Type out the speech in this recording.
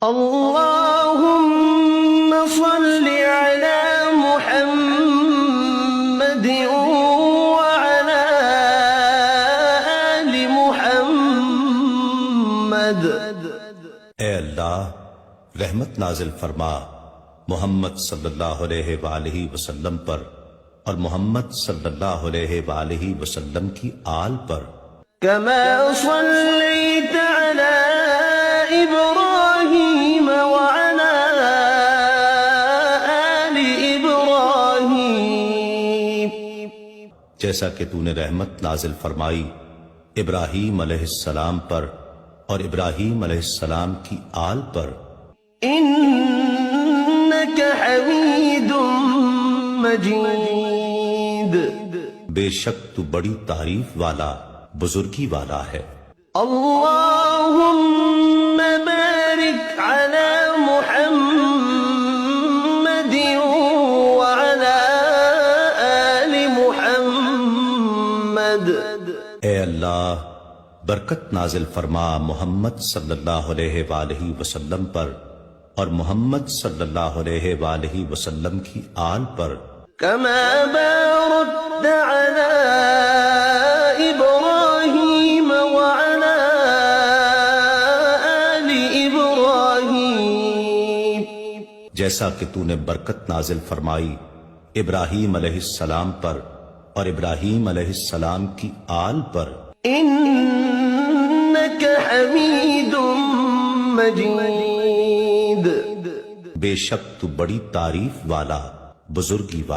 اللهم صل على محمد وعلى آل محمد۔ اے اللہ رحمت نازل فرما محمد صلی اللہ علیہ وآلہ وسلم پر اور محمد صلی اللہ علیہ وآلہ وسلم کی آل پر۔ كما صليت على إبراهيم وعلى آل إبراهيم، جیسا کہ تو نے رحمت نازل فرمائی ابراہیم علیہ السلام پر اور ابراہیم علیہ السلام کی آل پر۔ إنك حميد مجيد، بے شک تو بڑی تعریف والا بزرگی والا ہے۔ اللهم بارك على محمد وعلى آل محمد۔ اے اللہ برکت نازل فرما محمد صلی اللہ علیہ وآلہ وسلم پر اور محمد صلی اللہ علیہ وآلہ وسلم کی آل پر۔ كما باركت على إبراهيم وعلى آل إبراهيم، جیسا کہ تو نے برکت نازل فرمائی ابراہیم علیہ السلام پر اور ابراہیم علیہ السلام کی آل پر۔ إنك حميد مجيد، بے شک تو بڑی تعریف والا بزرگی والا